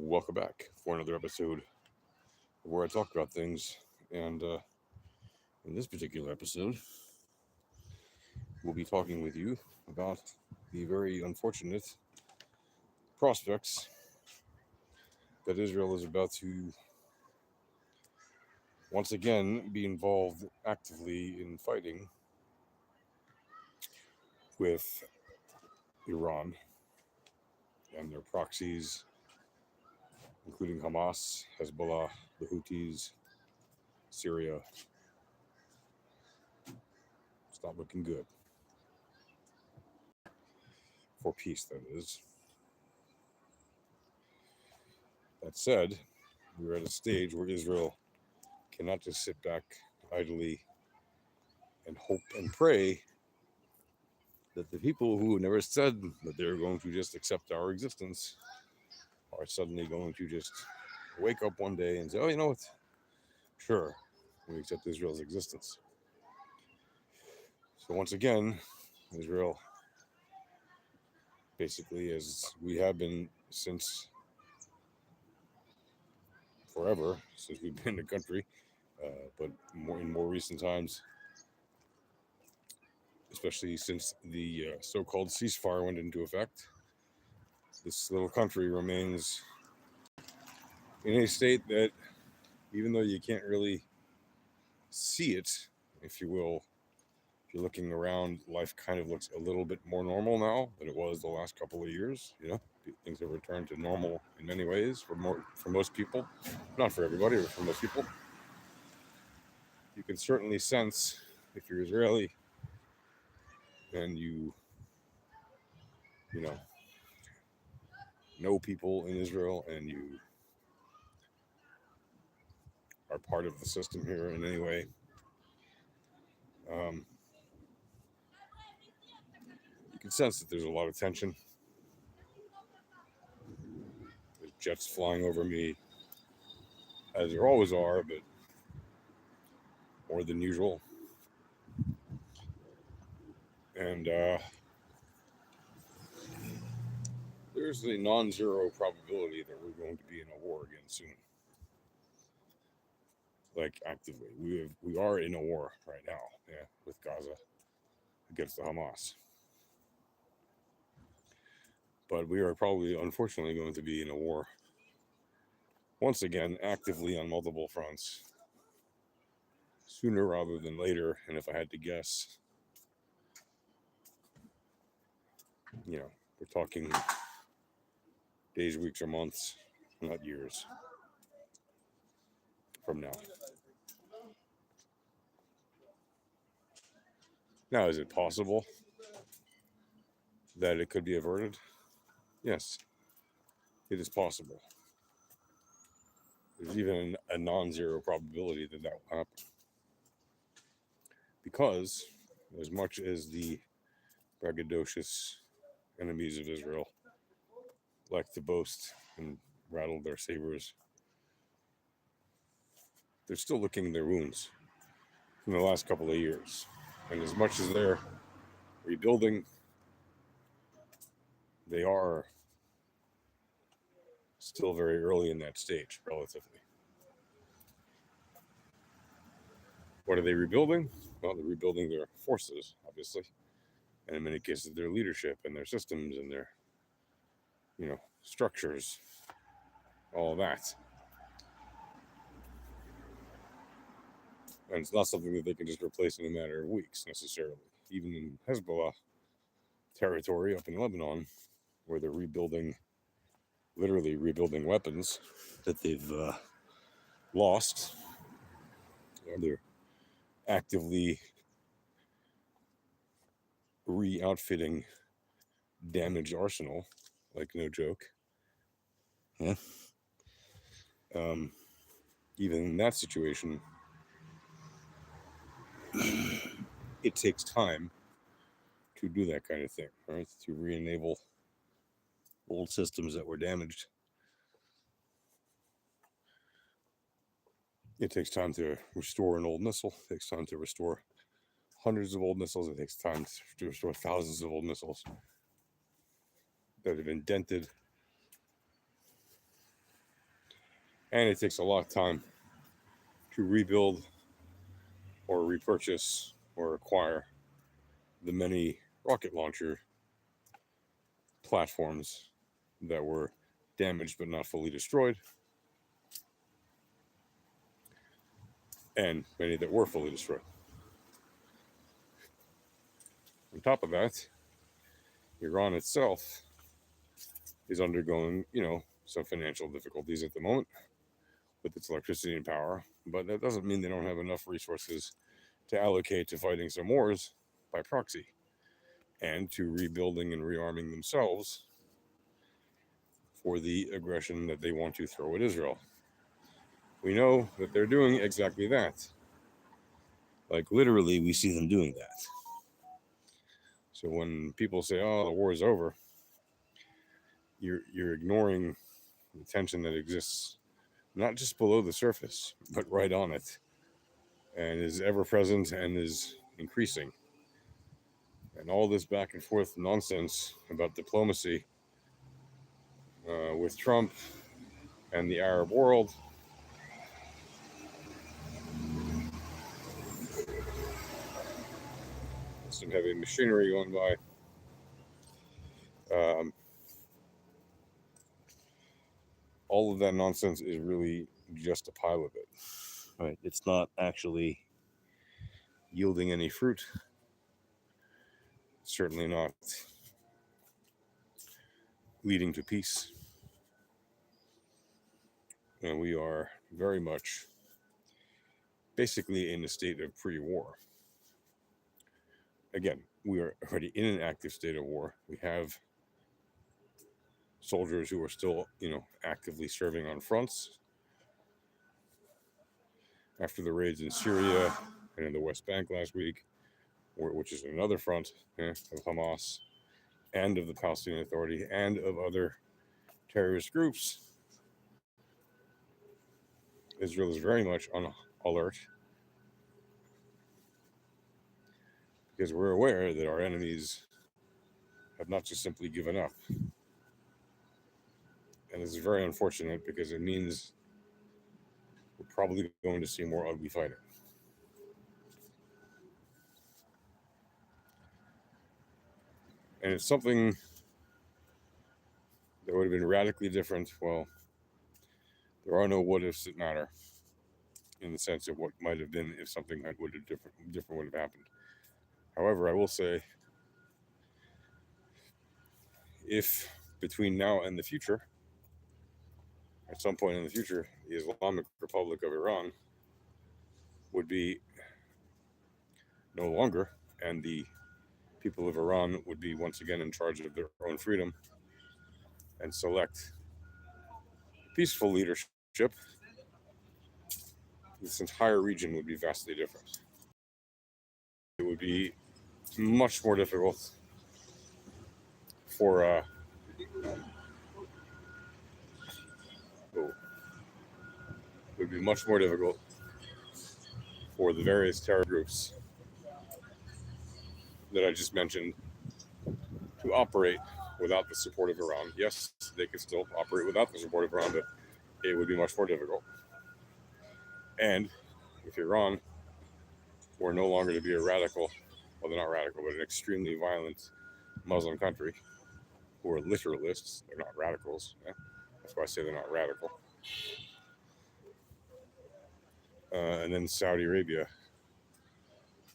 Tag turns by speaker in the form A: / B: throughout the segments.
A: Welcome back for another episode where I talk about things. And in this particular episode, we'll be talking with you about the very unfortunate prospects that Israel is about to once again be involved actively in fighting with Iran and their proxies, including Hamas, Hezbollah, the Houthis, Syria. It's not looking good. For peace, that is. That said, we're at a stage where Israel cannot just sit back idly and hope and pray that the people who never said that they're going to just accept our existence are suddenly going to just wake up one day and say, oh, you know what? Sure, we accept Israel's existence. So once again, Israel, basically, as we have been since forever, since we've been a country, but in more recent times, especially since the so-called ceasefire went into effect, this little country remains in a state that, even though you can't really see it, if you will, if you're looking around, life kind of looks a little bit more normal now than it was the last couple of years. You know, things have returned to normal in many ways for most people, not for everybody, but for most people. You can certainly sense, if you're Israeli and you know people in Israel and you are part of the system here in any way, you can sense that there's a lot of tension. There's jets flying over me, as there always are, but more than usual. And there's a non-zero probability that we're going to be in a war again soon. Like, actively. We are in a war right now, with Gaza against the Hamas. But we are probably, unfortunately, going to be in a war once again, actively on multiple fronts, sooner rather than later. And if I had to guess, we're talking days, weeks, or months, not years from now. Now, is it possible that it could be averted? Yes, it is possible. There's even a non-zero probability that will happen. Because, as much as the braggadocious enemies of Israel like to boast and rattle their sabers, they're still licking their wounds from the last couple of years. And as much as they're rebuilding, they are still very early in that stage, relatively. What are they rebuilding? Well, they're rebuilding their forces, obviously, and in many cases their leadership and their systems and their, structures, all that. And it's not something that they can just replace in a matter of weeks, necessarily. Even in Hezbollah territory up in Lebanon, where they're literally rebuilding weapons that they've lost. They're actively re-outfitting damaged arsenal, like no joke. Yeah. Even in that situation, it takes time to do that kind of thing, right? To re-enable old systems that were damaged. It takes time to restore an old missile. It takes time to restore hundreds of old missiles. It takes time to restore thousands of old missiles that have been dented And it takes a lot of time to rebuild or repurchase or acquire the many rocket launcher platforms that were damaged but not fully destroyed, and many that were fully destroyed. On top of that, Iran itself is undergoing, some financial difficulties at the moment with its electricity and power, but that doesn't mean they don't have enough resources to allocate to fighting some wars by proxy and to rebuilding and rearming themselves for the aggression that they want to throw at Israel. We know that they're doing exactly that. Like literally, we see them doing that. So when people say, "Oh, the war is over," you're ignoring the tension that exists not just below the surface, but right on it, and is ever present and is increasing. And all this back and forth nonsense about diplomacy with Trump and the Arab world. Some heavy machinery going by. All of that nonsense is really just a pile of it. Right? It's not actually yielding any fruit. Certainly not leading to peace. And we are very much basically in a state of pre-war. Again, we are already in an active state of war. We have soldiers who are still, actively serving on fronts after the raids in Syria and in the West Bank last week, which is another front of Hamas and of the Palestinian Authority and of other terrorist groups. Israel is very much on alert because we're aware that our enemies have not just simply given up. And this is very unfortunate because it means we're probably going to see more ugly fighting. And it's something that would have been radically different. Well, there are no what ifs that matter in the sense of what might have been if something different would have happened. However, I will say, if between now and the future, at some point in the future, the Islamic Republic of Iran would be no longer, and the people of Iran would be once again in charge of their own freedom and select peaceful leadership, this entire region would be vastly different. It would be much more difficult for it would be much more difficult for the various terror groups that I just mentioned to operate without the support of Iran. Yes, they could still operate without the support of Iran, but it would be much more difficult. And if Iran were no longer to be a radical, well, they're not radical, but an extremely violent Muslim country who are literalists, they're not radicals. Yeah? That's why I say they're not radical. And then Saudi Arabia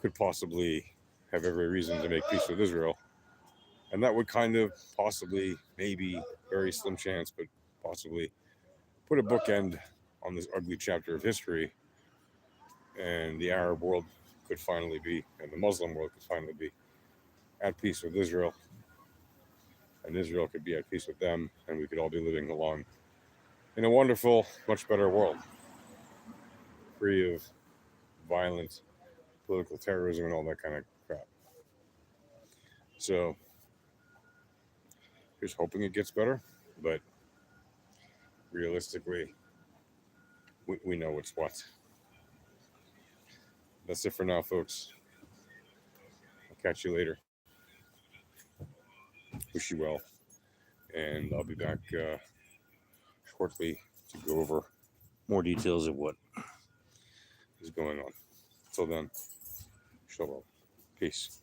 A: could possibly have every reason to make peace with Israel. And that would kind of possibly, maybe, very slim chance, but possibly put a bookend on this ugly chapter of history. And the Arab world could finally be, and the Muslim world could finally be at peace with Israel. And Israel could be at peace with them, and we could all be living along in a wonderful, much better world, free of violent political terrorism and all that kind of crap. So, here's hoping it gets better, but realistically, we know what's what. That's it for now, folks. I'll catch you later. Wish you well, and I'll be back shortly to go over more details of what is going on. Till then, shalom. Peace.